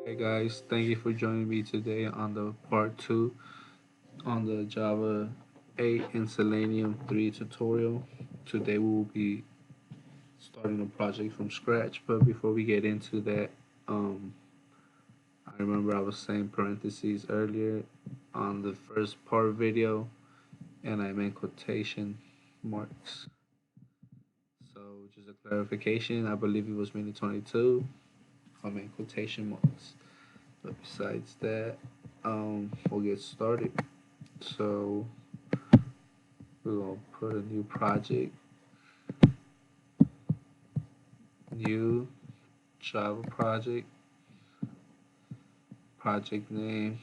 Hey guys, thank you for joining me today on the part 2 on the Java 8 and Selenium 3 tutorial. Today we will be starting a project from scratch, but before we get into that, um, I remember I was saying parentheses earlier on the first part video, and I meant quotation marks. So just a clarification, I believe it was minute 22. I meant quotation marks. But besides that, we'll get started. So we're gonna put a new project, new Java project, project name.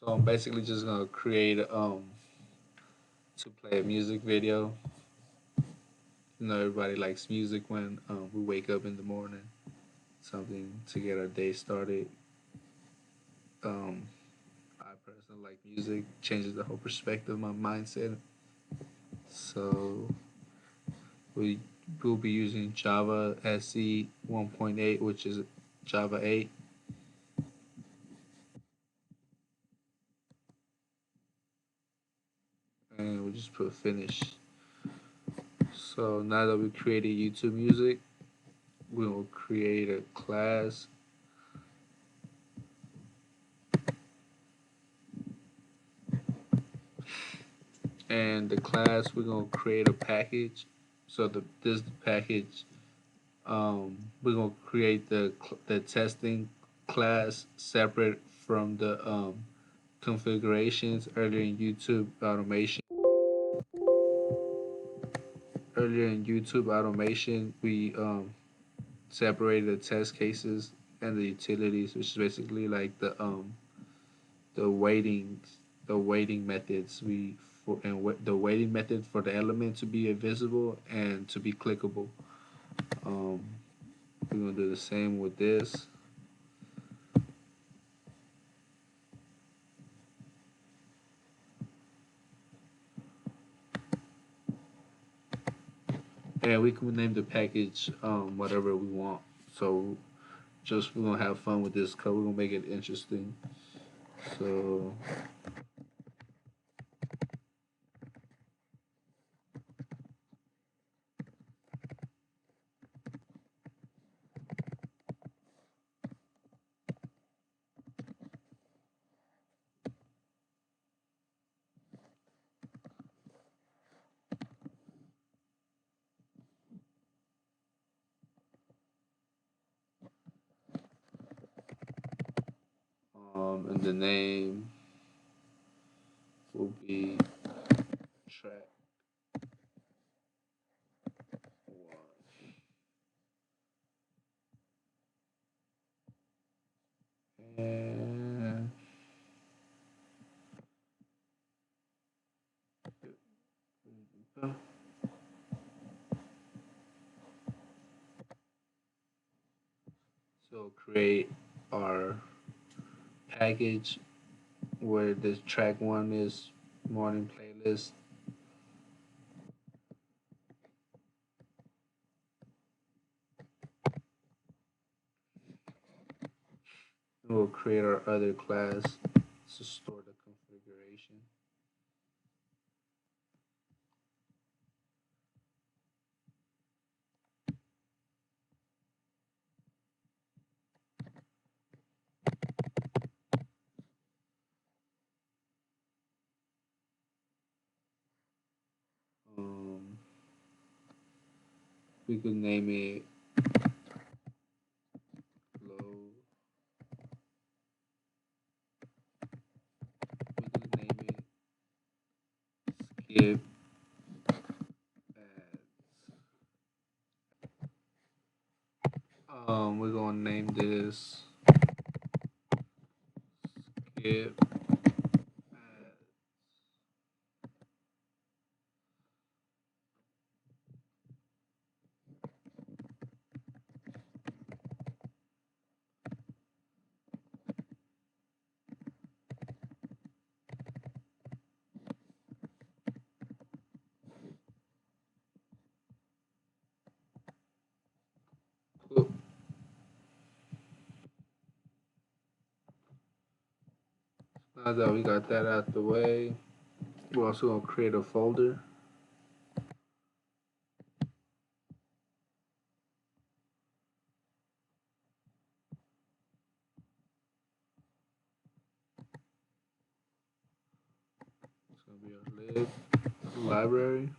So I'm basically just gonna create to play a music video. You know, everybody likes music when we wake up in the morning. Something to get our day started. Um, I personally like music. Changes the whole perspective, my mindset. So we will be using Java SE 1.8, which is Java 8. And we'll just put finish. So now that we created YouTube music, we will create a class. And the class, we're going to create a package. So this package, we're going to create the testing class separate from the configurations earlier in YouTube automation. Earlier in YouTube automation, we separated the test cases and the utilities, which is basically like the weighting the weighting methods the weighting method for the element to be invisible and to be clickable. Um, we're gonna do the same with this. And we can name the package whatever we want. So just we're gonna have fun with this code. We're gonna make it interesting. So and the name will be track one. And so create our package where the track one is morning playlist. We'll create our other class to store the configuration. Um, we could name it low. We could name it skip ads. We're gonna name this skip ads. Now that we got that out the way, we're also gonna create a folder. It's gonna be our lib library.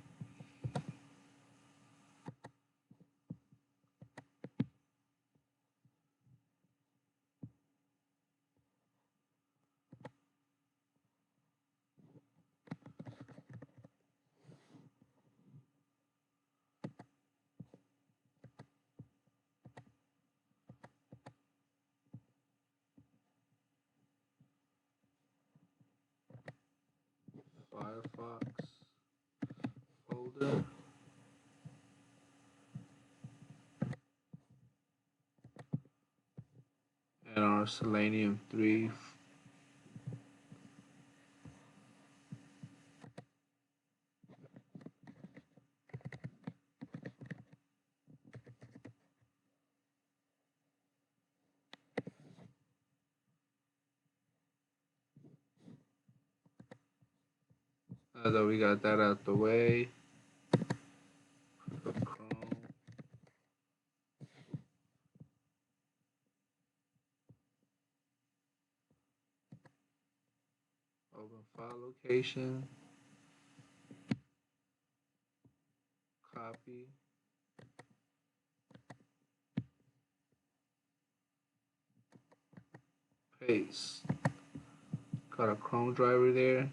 Firefox folder. And our Selenium 3. Now that we got that out the way, Chrome. Open file location. Copy. Paste. Got a Chrome driver there.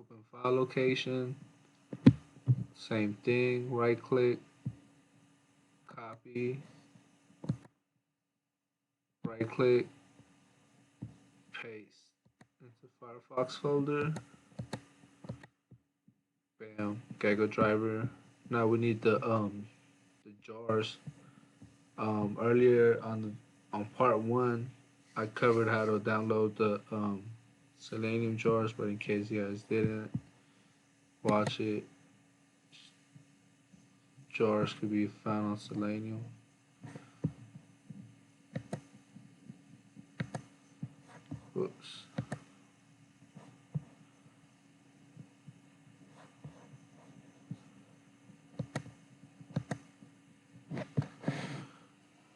Open file location. Same thing. Right click. Copy. Right click. Paste into Firefox folder. Bam. Gecko driver. Now we need the jars. Earlier on part 1, I covered how to download the Selenium jars, but in case you guys didn't watch it, jars could be found on Selenium. Whoops.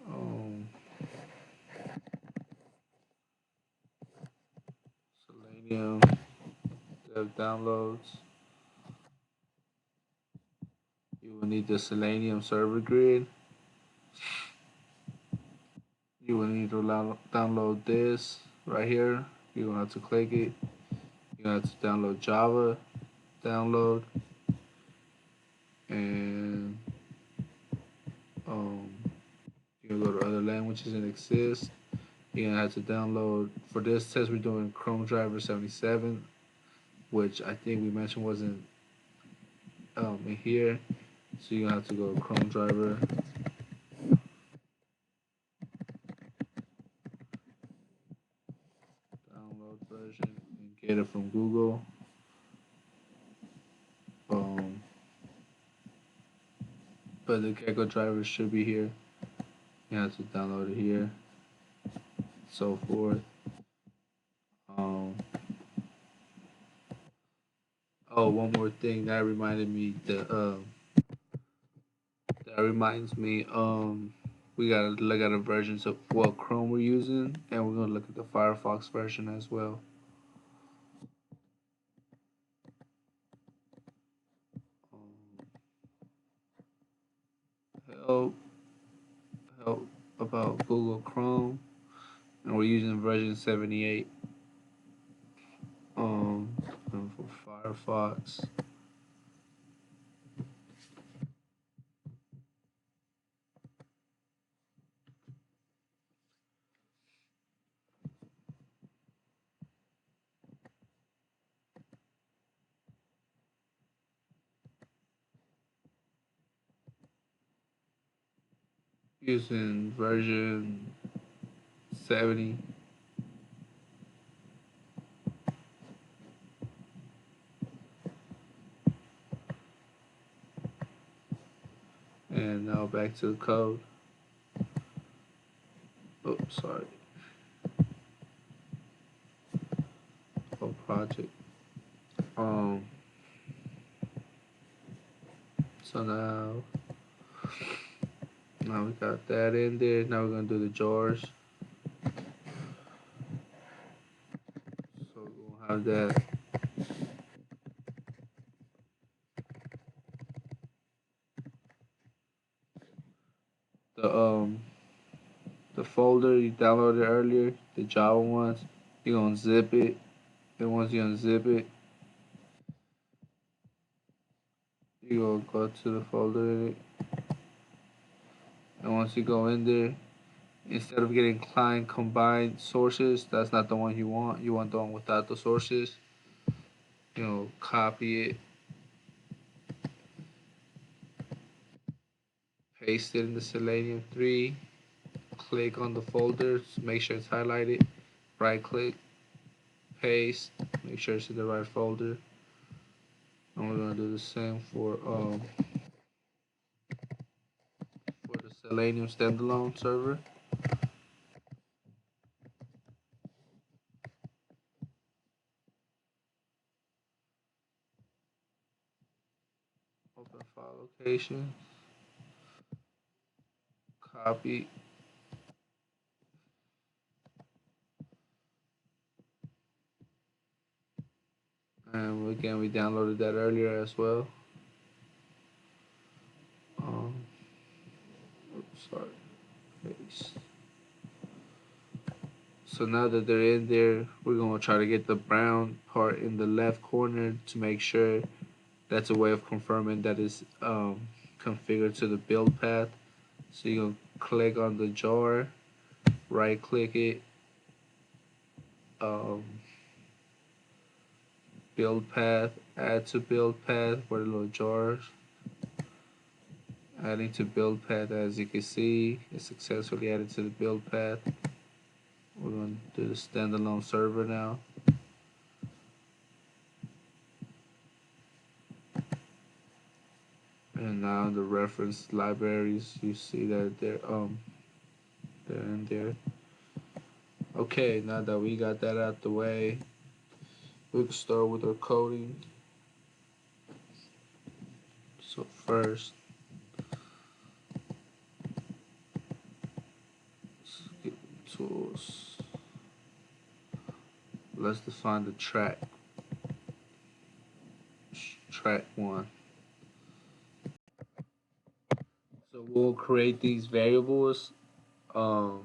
Um, Selenium dev downloads. You will need the Selenium server grid. You will need to download this right here. You're gonna have to click it. You're gonna have to download Java, download, and you can go to other languages and exist. You're gonna have to download. For this test, we're doing Chrome driver 77, which I think we mentioned wasn't in here. So you're gonna have to go Chrome driver. Download version and get it from Google. But the Gecko driver should be here. You have to download it here. So forth. Um, oh, one more thing that reminded me that reminds me we gotta look at the versions of what Chrome we're using, and we're gonna look at the Firefox version as well. Um, help help about Google Chrome, and we're using version 78. And for Firefox, using version 70. And now back to the code. sorry, whole project. Um, so now we got that in there. Now we're gonna do the jars. So we'll have that. The the folder you downloaded earlier, the Java ones, you're gonna zip it. And once you unzip it, you're gonna go to the folder in it. And once you go in there, instead of getting client combined sources, that's not the one you want. You want the one without the sources. Copy it, paste it in the Selenium 3, click on the folders, make sure it's highlighted, right click, paste, make sure it's in the right folder. And we're gonna do the same for the Selenium standalone server. Open file location, copy, and again we downloaded that earlier as well. Um, sorry, paste. So now that they're in there, we're gonna try to get the brown part in the left corner to make sure that's a way of confirming that it's configured to the build path. So you're gonna click on the jar, right click it, um, build path, add to build path for the little jars. Adding to build path, as you can see, it's successfully added to the build path. We're going to do the standalone server now. And now the reference libraries, you see that they're in there. Okay, now that we got that out the way, we can start with our coding. So first, tools. Let's define the track one. So we'll create these variables um,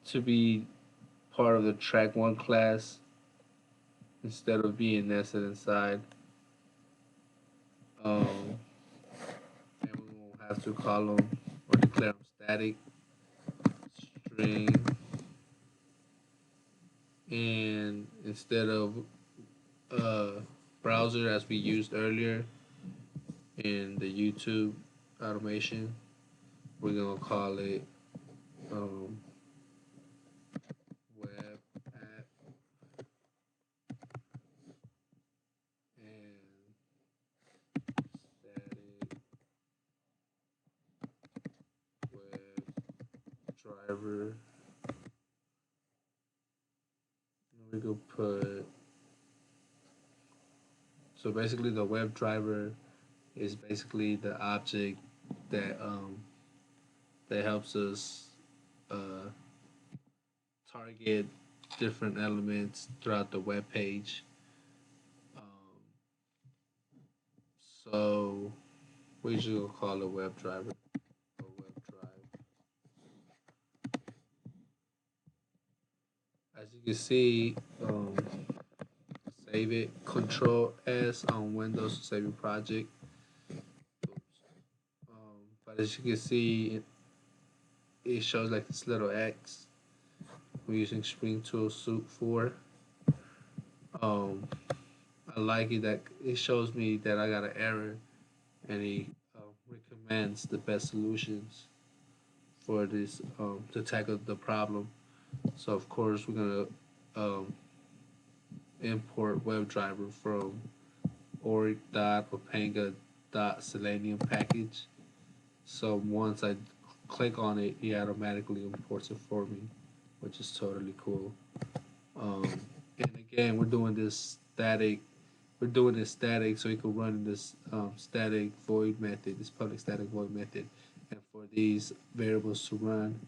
to be part of the track one class instead of being nested inside. And we won't have to call them or declare them static string. And instead of browser as we used earlier in the YouTube automation, we're gonna call it um, web app and static web driver. And we could put so basically the web driver is basically the object that that helps us uh, target different elements throughout the web page. Um, so we usually call it web driver or web drive. As you can see, save it. Control S on Windows to save your project. But as you can see, it shows like this little X. We're using Spring Tool Suite 4. Um, I like it that it shows me that I got an error and it recommends the best solutions for this to tackle the problem. So of course we're gonna um, import WebDriver from org.opanga.selenium package. So once I click on it, he automatically imports it for me, which is totally cool. Um, and again, we're doing this static. We're doing this static so you can run this static void method, this public static void method. And for these variables to run,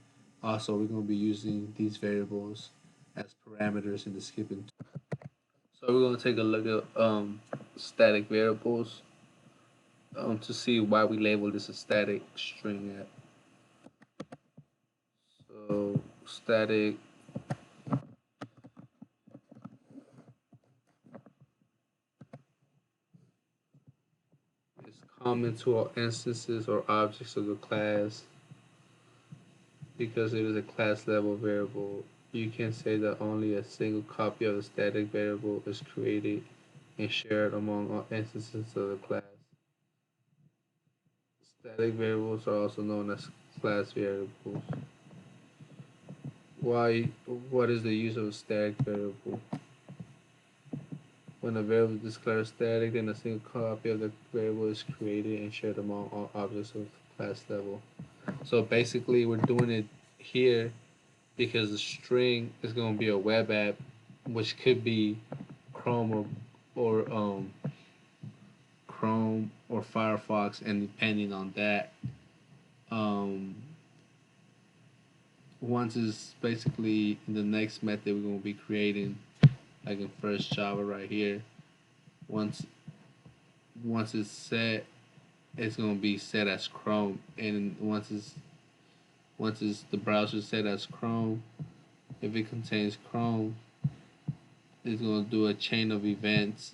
also we're going to be using these variables as parameters in the skipping. So we're going to take a look at static variables to see why we label this a static string at. So static is common to all instances or objects of the class because it is a class level variable. You can say that only a single copy of the static variable is created and shared among all instances of the class. Static variables are also known as class variables. Why? What is the use of a static variable? When a variable is declared static, then a single copy of the variable is created and shared among all objects of class level. So basically, we're doing it here because the string is going to be a web app, which could be Chrome or Chrome or Firefox, and depending on that, um, once is basically in the next method we're going to be creating, like in first Java right here. Once it's set, it's going to be set as Chrome, and once it's the browser set as Chrome, if it contains Chrome, it's going to do a chain of events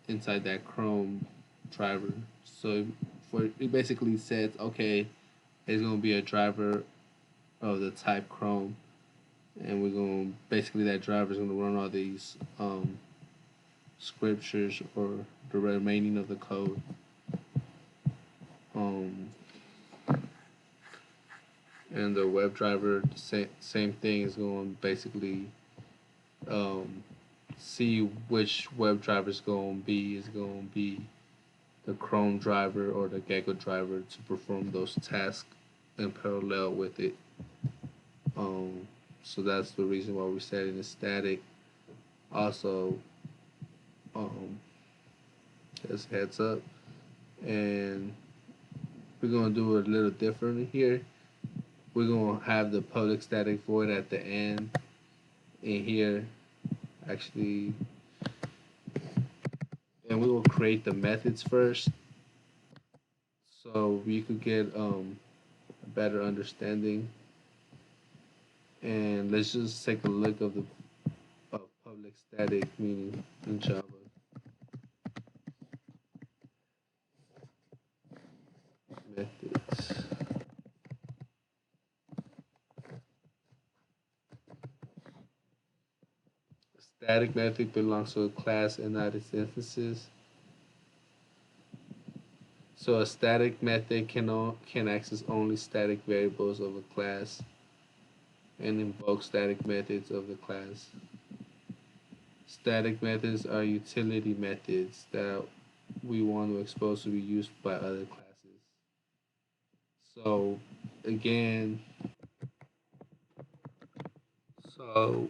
inside that Chrome driver. So for it basically says, okay, it's going to be a driver of the type Chrome, and we're going to basically that driver is going to run all these scriptures or the remaining of the code. Um, and the web driver, same thing, is going to basically um, see which web driver is going to be. Is going to be the Chrome driver or the Gecko driver to perform those tasks in parallel with it. So that's the reason why we're setting it static. Also, um, just heads up, and we're gonna do it a little differently here. We're gonna have the public static void at the end, in here, actually, and we will create the methods first, so you could get a better understanding. And let's just take a look of the public static meaning in Java. Methods. A static method belongs to a class and not its instances. So a static method can access only static variables of a class and invoke static methods of the class. Static methods are utility methods that we want to expose to be used by other classes. So again, so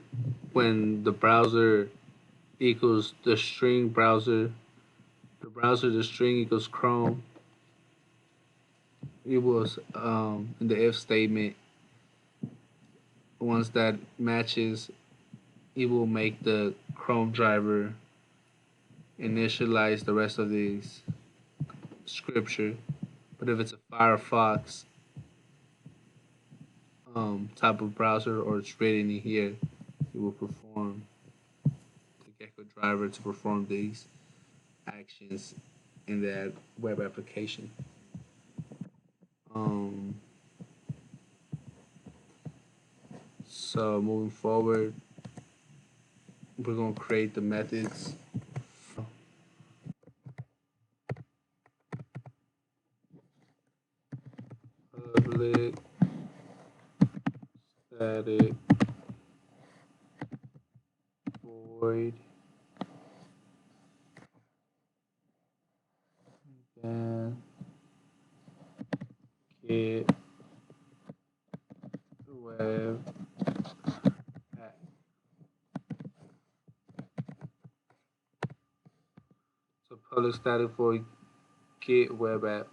when the browser equals the string browser, the string equals Chrome, it was in the if statement. Once that matches, it will make the Chrome driver initialize the rest of these scripture. But if it's a Firefox type of browser or it's written in here, it will perform the Gecko driver to perform these actions in that web application. Um, so moving forward, we're gonna create the methods. Public static void and get color static for get web app.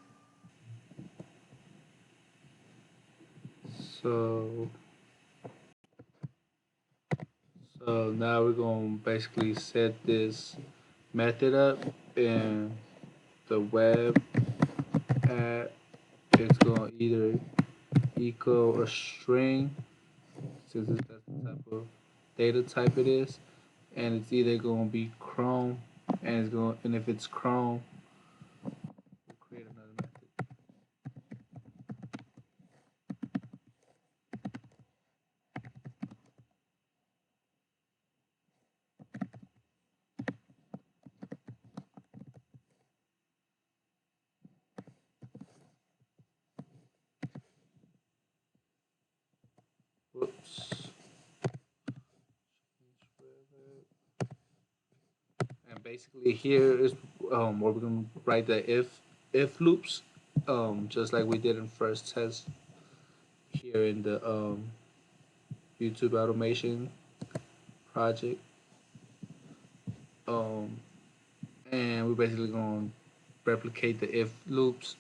So so now we're gonna basically set this method up and the web app is gonna either equal a string since that's the type of data type it is, and it's either gonna be Chrome and if it's Chrome, we'll create another method. Whoops. And basically here is where we're gonna write the if loops, just like we did in first test here in the YouTube automation project. Um, and we're basically gonna replicate the if loops.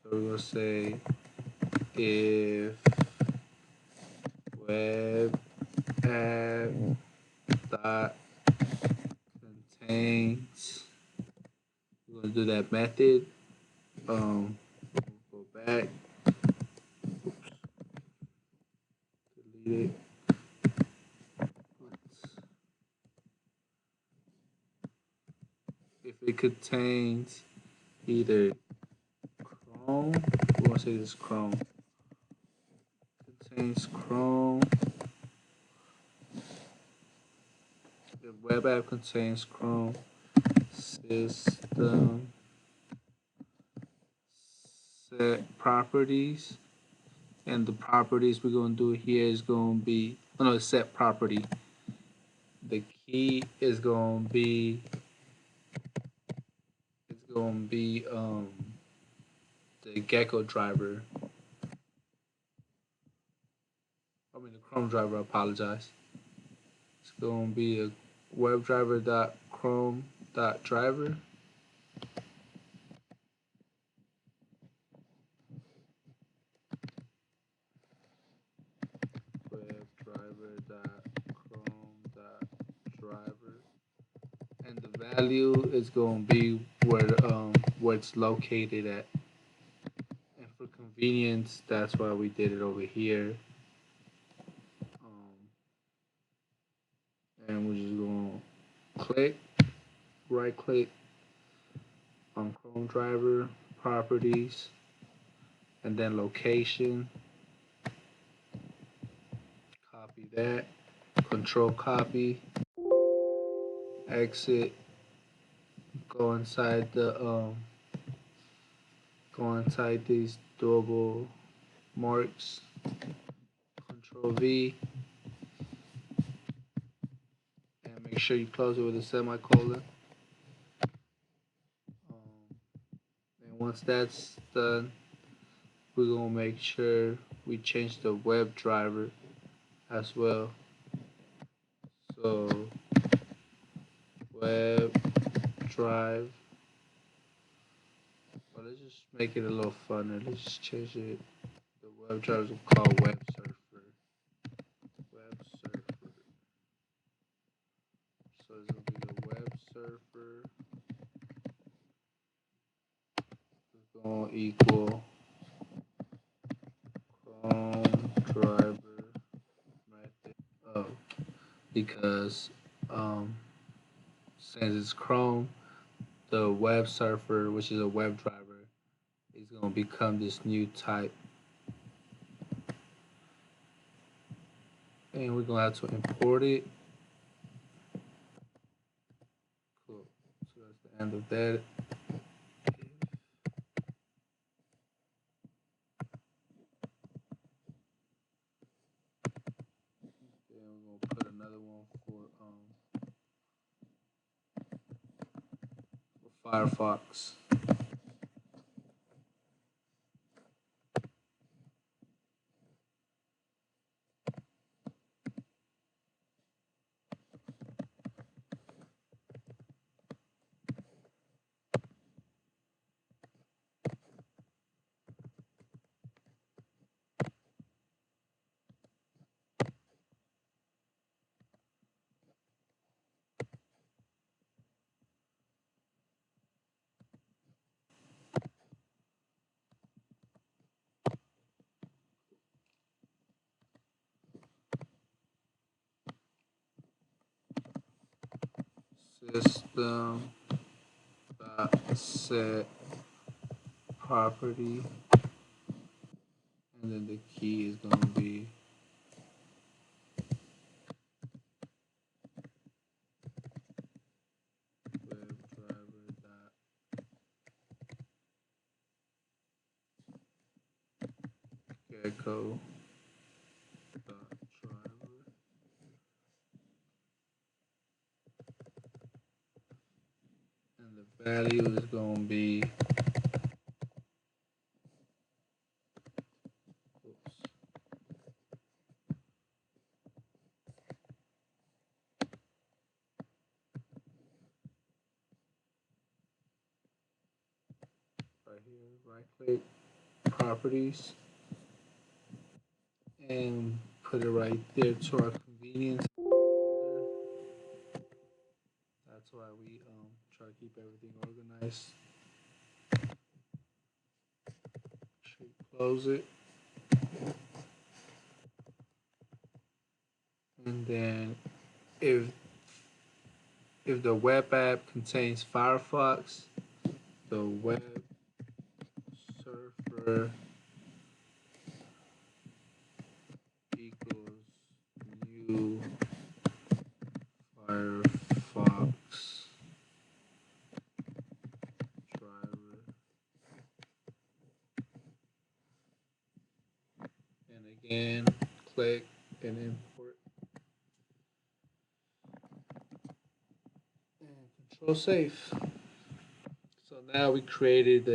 So we're gonna say if web app dot contains. We're gonna do that method. Go back, delete it. If it contains either Chrome, we're gonna say this Chrome. Contains Chrome. The web app contains Chrome system set properties, and the properties we're gonna do here is gonna be set property. The key is gonna be the Gecko driver. I mean the Chrome driver. I apologize. It's gonna be a WebDriver dot Chrome dot driver. WebDriver dot Chrome dot driver. And the value is going to be where it's located at. And for convenience, that's why we did it over here. And we're just going to right click on Chrome driver, properties, and then location. Copy that, control copy, exit, go inside these double marks, control V, and make sure you close it with a semicolon. And once that's done, we're gonna make sure we change the web driver as well. So web drive. Well, let's just make it a little funner. Let's just change it. The web driver is called web surfer. Web surfer. So it's gonna be the web surfer. It's gonna equal Chrome driver method. Oh, because since it's Chrome, the web surfer, which is a web driver, is going to become this new type. And we're going to have to import it. Cool. So that's the end of that. Then we're going to put another one for Firefox. system set property, and then the key is going to be WebDriver gecko driver, and the value is going to be right here, right click properties, and put it right there to our convenience. That's why we try to keep everything organized. Close it, and then if the web app contains Firefox, the web surfer equals new Firefox driver, and again click and import and control save. So now we created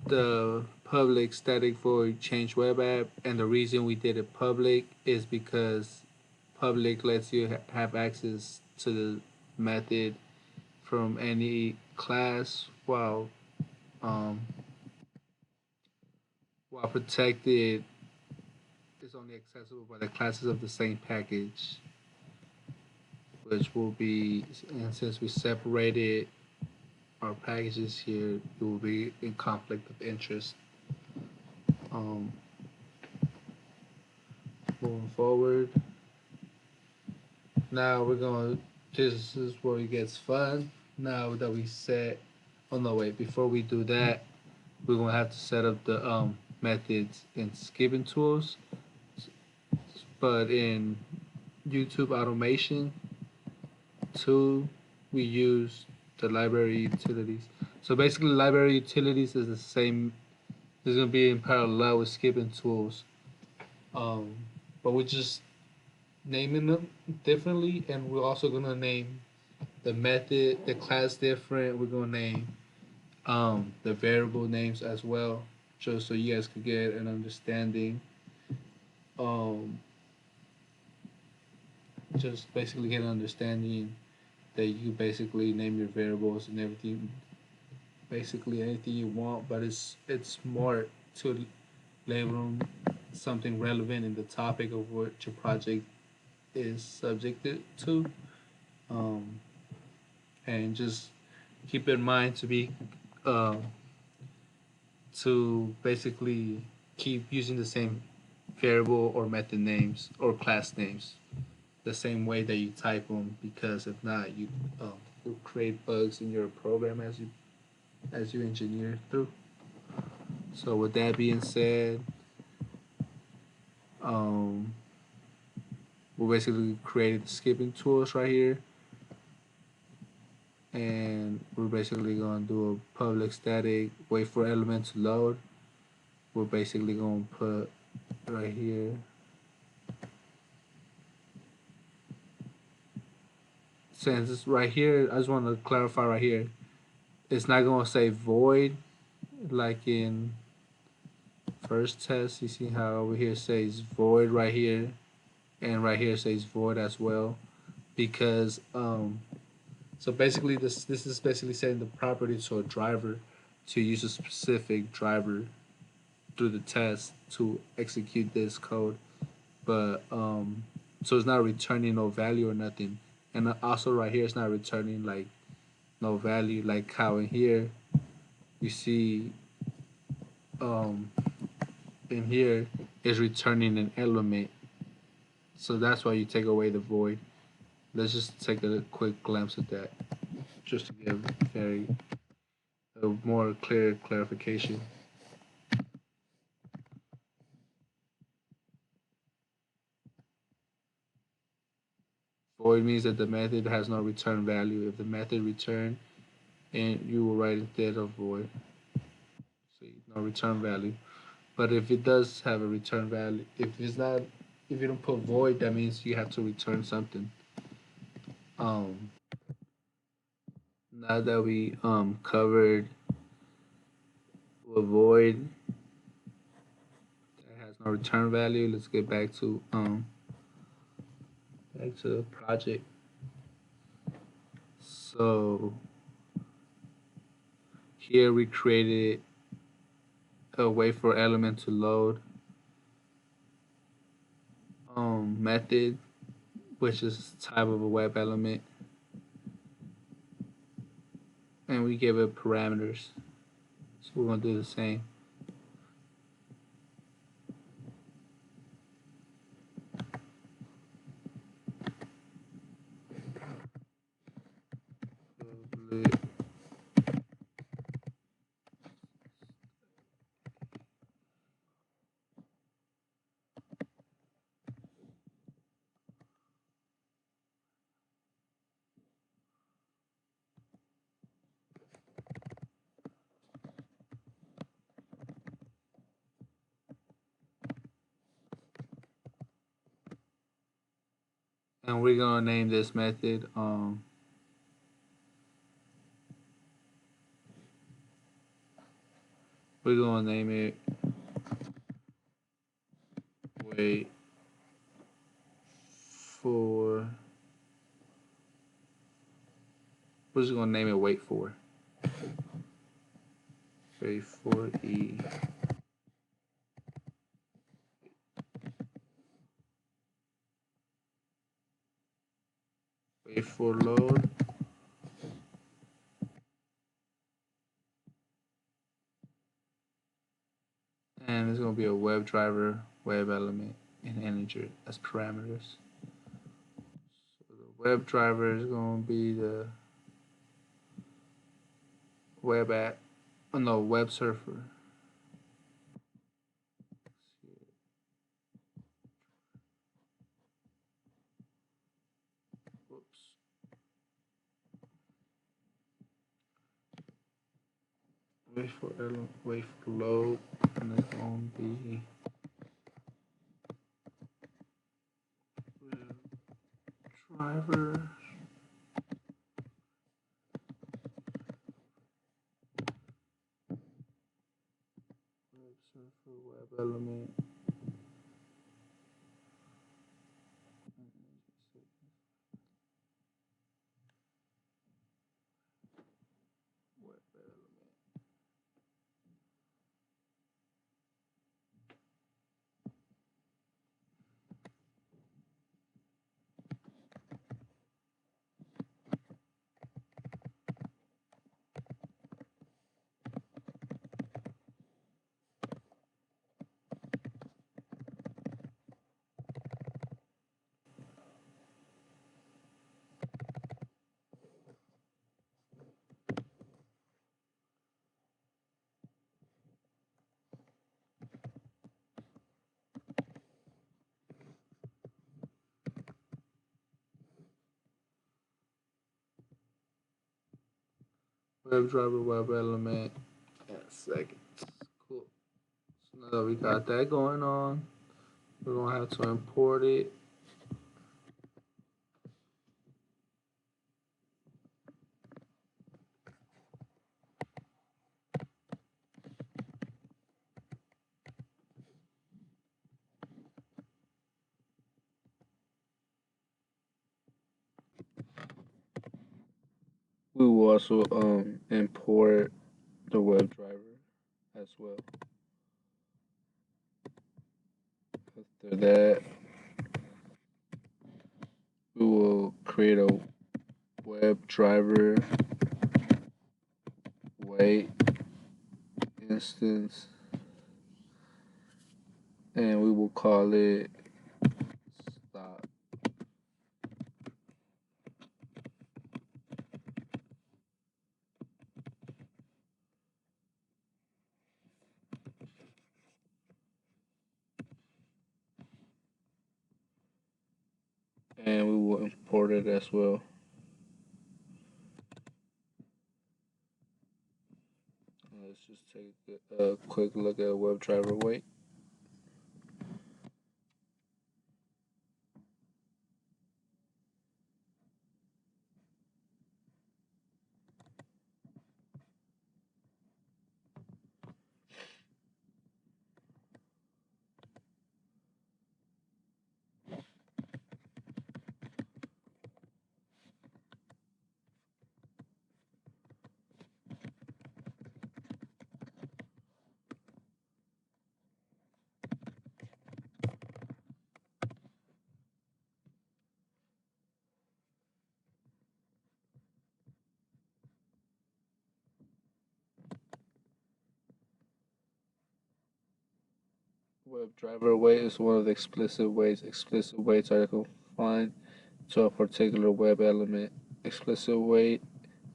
the public static void change web app, and the reason we did it public is because public lets you have access to the method from any class, um, while protected is only accessible by the classes of the same package, which will be, and since we separated our packages here, it will be in conflict of interest. Um, Moving forward, now we're going to, this is where it gets fun. Now that we set, oh no, wait, before we do that, we're going to have to set up the methods in skipping tools. But in YouTube automation 2, we use the library utilities. So basically, library utilities is the same, is going to be in parallel with skipping tools. But we're just naming them differently, and we're also going to name the method, the class different. We're going to name the variable names as well, just so you guys could get an understanding. Just basically get an understanding that you basically name your variables and everything, basically anything you want, but it's smart to label them something relevant in the topic of what your project is subjected to, um, and just keep in mind to be uh, to basically keep using the same variable or method names or class names the same way that you type them, because if not, you'll create bugs in your program as you engineer through. So with that being said, um, we basically created the skipping tools right here, and we're basically gonna do a public static wait for element to load. We're basically gonna put right here. Since it's right here, I just want to clarify right here. It's not gonna say void like in first test. You see how over here says void right here, and right here says void as well, because so basically this is basically setting the property to a driver to use a specific driver through the test to execute this code, but so it's not returning no value or nothing, and also right here it's not returning like no value, like how in here you see um in here is returning an element. So that's why you take away the void. let's just take a quick glance at that, just to give a more clear clarification. Void means that the method has no return value. If the method return, and you will write instead of void, see, no return value. But if it does have a return value, if you don't put void, that means you have to return something. Um, Now that we covered with void that has no return value, let's get back to the project. So here we created a way for element to load method, which is type of a web element, and we give it parameters. So we're gonna do the same. And we're gonna name this method we're gonna name it wait for we're just gonna name it wait for wait for load, and it's gonna be a web driver web element and integer as parameters. So the web driver is gonna be the web app, oh no, web surfer. Whoops. Wait for load, and it's gonna be driver web surfer web element. Web element. Web driver web element and seconds. Cool. So now that we got that going on, we're gonna have to import it. We will also import the web driver as well. After that, we will create a web driver wait instance, and we will call it stop. imported as well. Let's just take a quick look at WebDriver weight. WebDriver weight is one of the explicit weights are confined to a particular web element. Explicit weight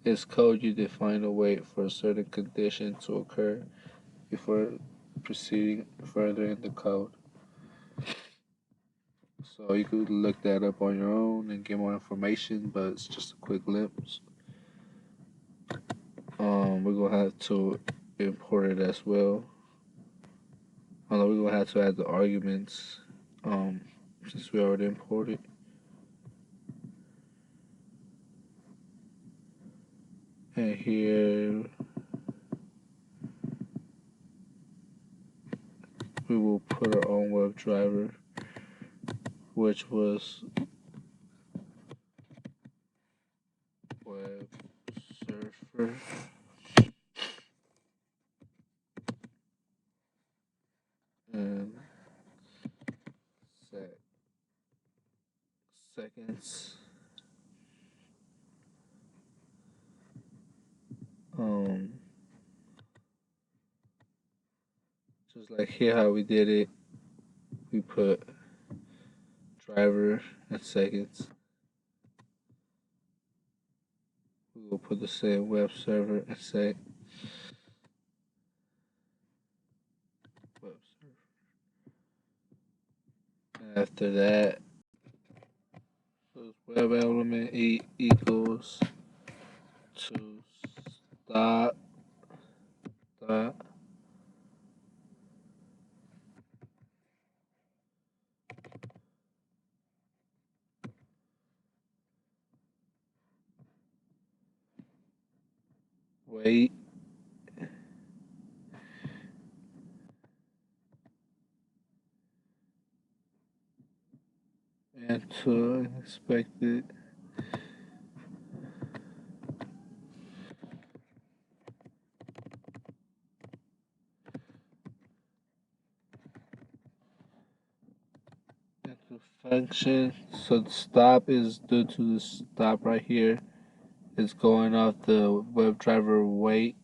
is code you define a weight for a certain condition to occur before proceeding further in the code. So you could look that up on your own and get more information, but it's just a quick glimpse. We're gonna have to import it as well. Although we're gonna have to add the arguments, since we already imported. And here we will put our own WebDriver, which was web surfer. And seconds. Just like here how we did it, we put driver and seconds. We will put the same web server and say web server. After that, web element equals to stop dot wait and to expected into function. So the stop is due to the stop right here. It's going off the WebDriver wait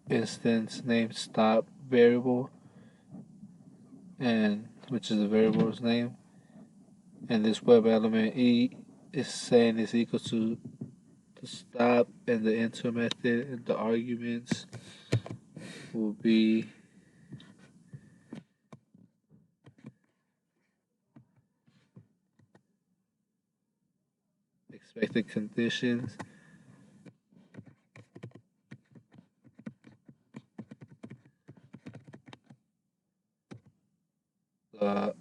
instance name stop variable, and which is the variable's name, and this web element is saying it's equal to the stop, and the enter method and the arguments will be expected conditions. Uh,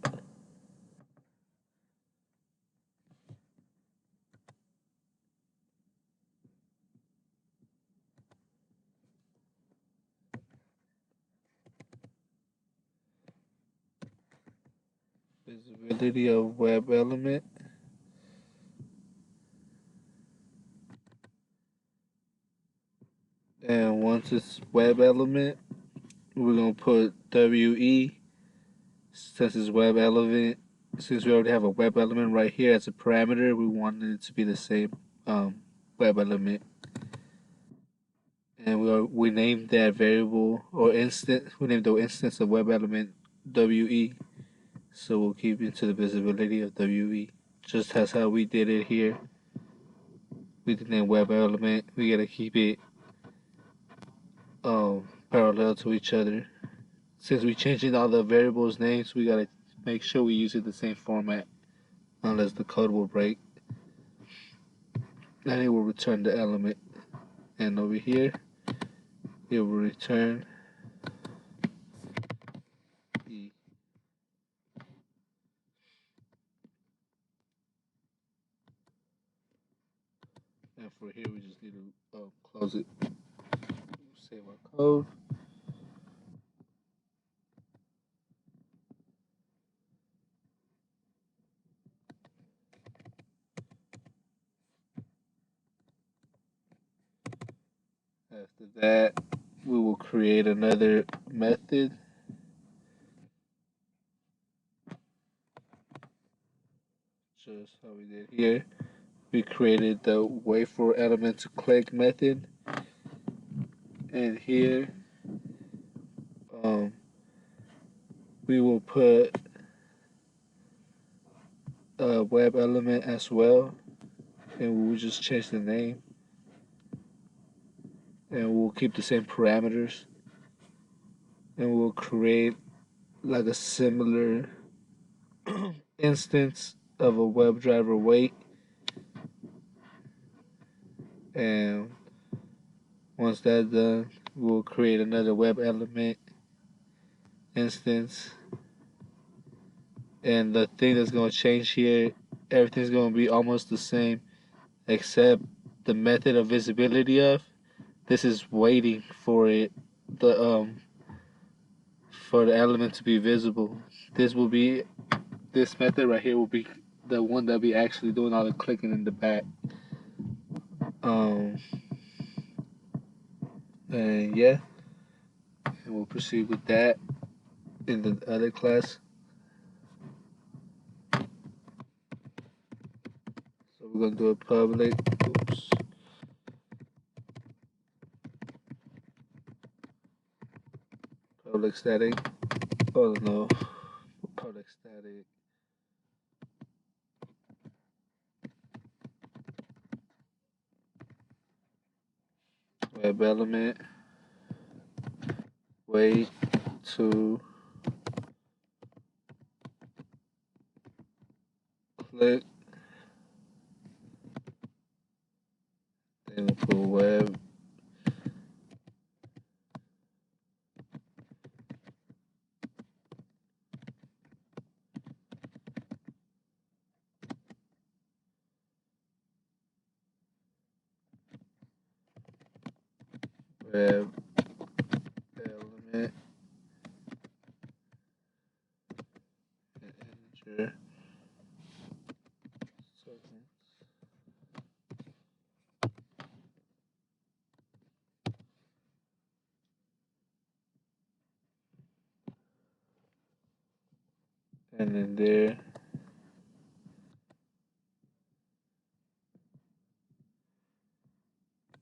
Visibility of web element. And once it's web element, we're gonna put WE since it's web element. Since we already have a web element right here as a parameter, we wanted it to be the same web element. And we named that variable or instance. We named the instance of web element WE. So we'll keep it to the visibility of WE. Just as how we did it here. We did name web element. We gotta keep it parallel to each other. Since we changing all the variables names, we gotta make sure we use it the same format, unless the code will break. and it will return the element. And over here, it will return E. And for here, we just need to close it. Save our code. After that, we will create another method. Just how we did here. We created the wait for element to click method. And here, we will put a web element as well. And we'll just change the name. And we'll keep the same parameters. And we'll create like a similar instance of a WebDriver wait. And once that's done, we'll create another web element instance. And the thing that's going to change here, everything's going to be almost the same, except the method of visibility of. This is waiting for it, for the element to be visible. This method right here will be the one that be actually doing all the clicking in the back. And yeah, and we'll proceed with that in the other class. So we're gonna do a public. Oops. Public static. Oh no. Public static. Web element. Wait to click. Then we'll put web. Web element. Integer. And then there.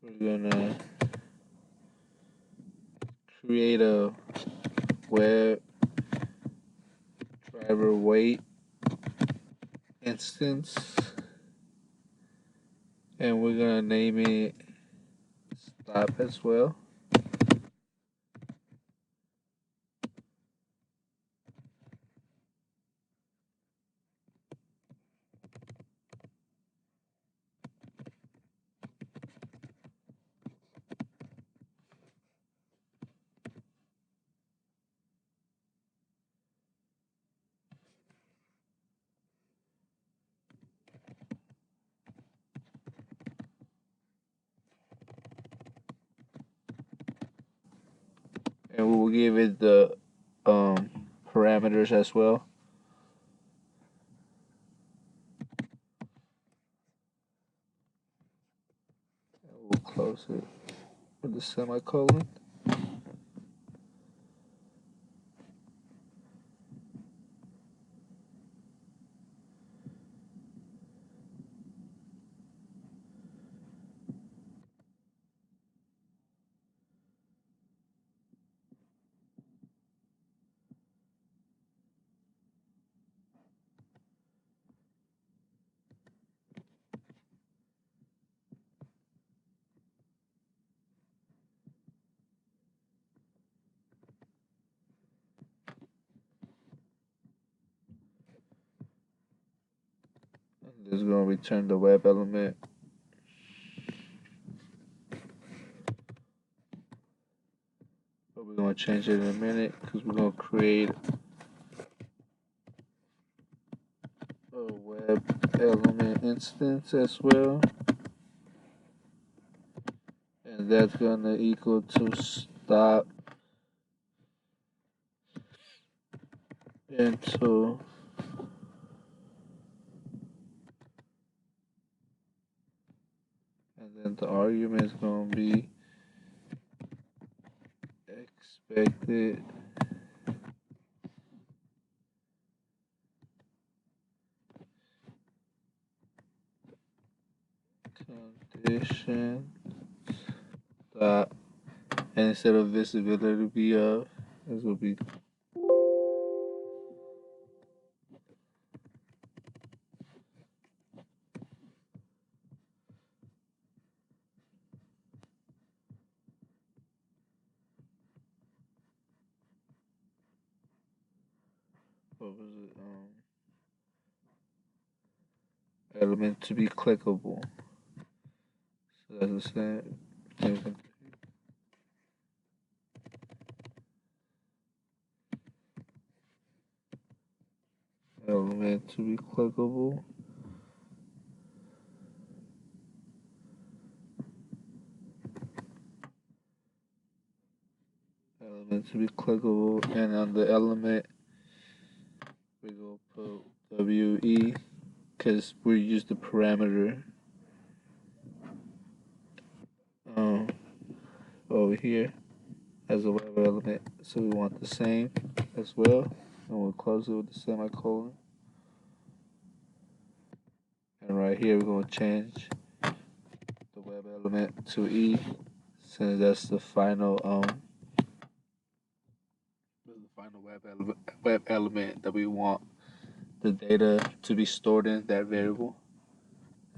We're gonna create a web driver wait instance, and we're gonna name it stop as well. And we will give it the parameters as well. And we'll close it with the semicolon. And this is going to return the web element. going to change it in a minute because we're going to create a web element instance as well. And that's going to equal to stop into and then the argument is going to be expected condition dot, and instead of visibility of, this will be what was it? Element to be clickable. So that's the same thing. Element to be clickable. Element to be clickable, and on the element we go put WE because we use the parameter over here as a web element, so we want the same as well, and we'll close it with the semicolon. And right here we're going to change the web element to E, since that's the final web element that we want the data to be stored in that variable.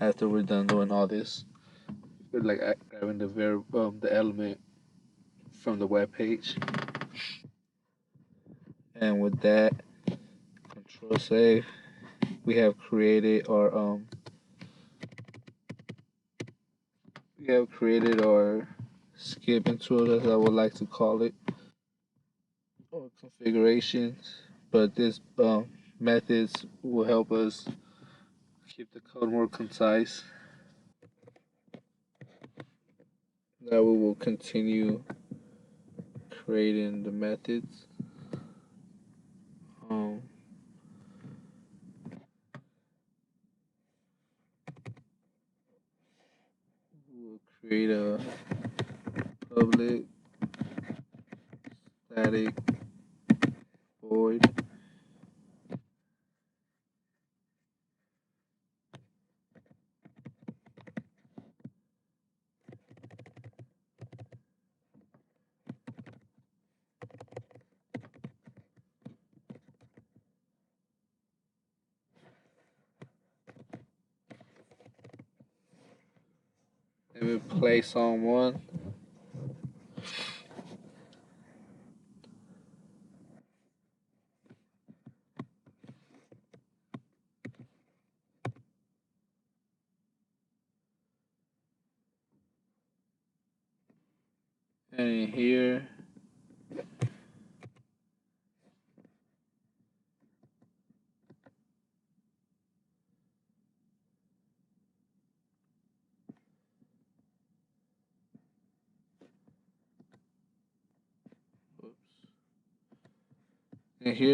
After we're done doing all this, we're like grabbing the element from the web page, and with that, Control save. We have created our skipping tool, as I would like to call it, or configurations. But this methods will help us keep the code more concise. Now we will continue creating the methods. We'll create a public static void and we place on one. And in here,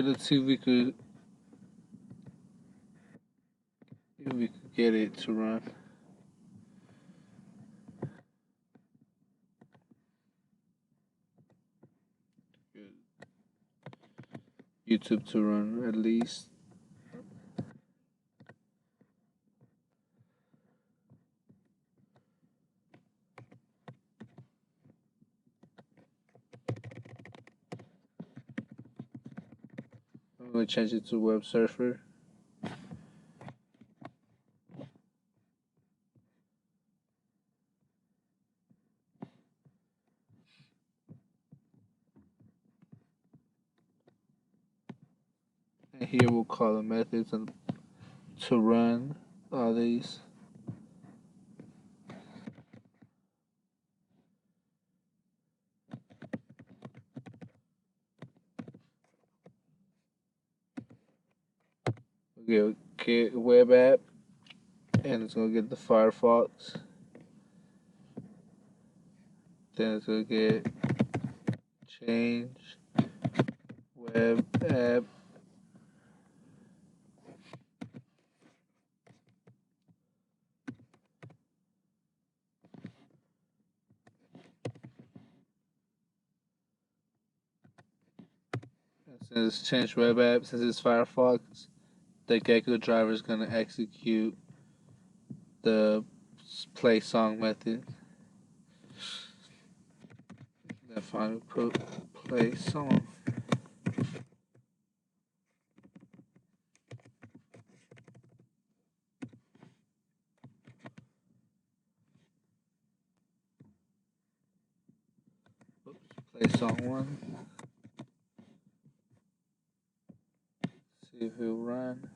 let's see if we could get it to run. YouTube to run at least. I'm going to change it to web surfer. And here we'll call the methods and to run all these. get web app, and it's gonna get the Firefox. Then it's gonna get change web app. And since it's change web app, since it's Firefox, the Gecko driver is gonna execute the play song method. Then finally put play song. Play song 1. See if it'll run.